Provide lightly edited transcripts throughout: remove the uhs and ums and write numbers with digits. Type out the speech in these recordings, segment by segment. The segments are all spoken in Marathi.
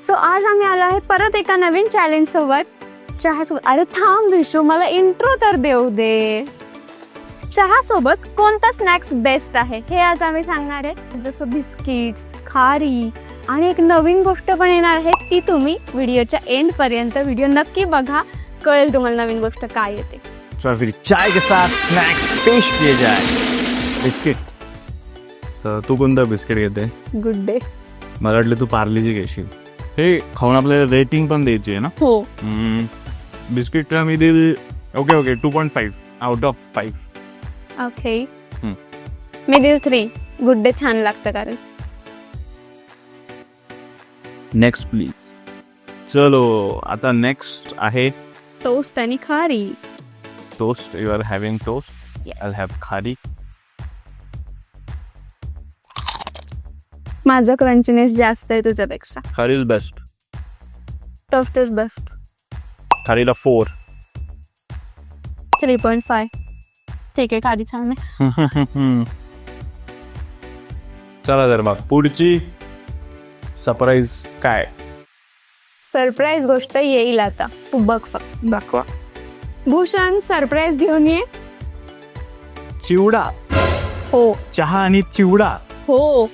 सो आज आम्ही आलो आहे परत एका नवीन चॅलेंज सोबत चहासोबत. अरे थांब विशू, मला इंट्रो तर देऊ दे. चहा सोबत कोणता स्नॅक्स बेस्ट आहे हे आज आम्ही सांगणार आहे. जसं बिस्किट्स, खारी आणि एक नवीन गोष्ट पण येणार आहे, ती तुम्ही व्हिडिओच्या एंड पर्यंत व्हिडिओ नक्की बघा, कळेल तुम्हाला नवीन गोष्ट काय येते. तो फिर चाय के साथ स्नैक्स पेश किए जाए. बिस्किट. तर तू कोणता बिस्किट घेते? Good day. मला वाटलं तू पार्लेजी घेशील. हे खाऊन आपल्याला रेटिंग पण द्यायची आहे ना. हो. बिस्किटला मी देईल ओके 2.5 आउट ऑफ 5. ओके. मी देईल 3. गुड डे छान लागतं कारण. Next please. चलो आता नेक्स्ट आहे टोस्ट आणि खारी. Toast. You are having toast. Yes. I have khari. माझं क्रंचीनेस जास्त आहे तुझ्यापेक्षा. Khari is best. Toast is best. खारीला 4. 3.5. ठीक आहे, खारी छान आहे. चला तर मग पुढची सरप्राईज काय? सरप्राईज गोष्ट येईल आता, तू बघ फक्त. दाखवा. भूषण सरप्राईज घेऊन ये. चिवडा. हो चहा आणि चिवडा हो,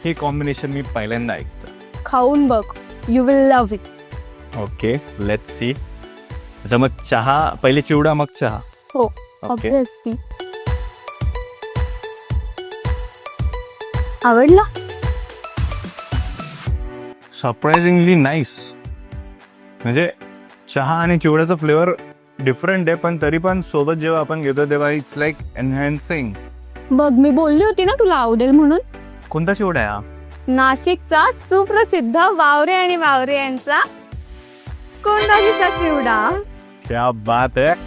हे कॉम्बिनेशन मी पहिल्यांदा ऐकतो. खाऊन बघ, you will love it. Okay let's see. अच्छा मग चहा पहिले, चिवडा मग चहा. हो ओके. ऑब्वियसली. आवडला? Surprisingly nice. म्हणजे चहा आणि चिवड्याचा फ्लेवर डिफरंट आहे, पण तरी पण सोबत जेव्हा आपण घेतो तेव्हा इट्स लाईक एनहॅन्सिंग. बघ, मी बोलली होती ना तुला आवडेल म्हणून. कोणता चिवडा आहे हा? नाशिकचा सुप्रसिद्ध वावरे आणि वावरे यांचा कोंडाजीचा चिवडा. क्या बात आहे.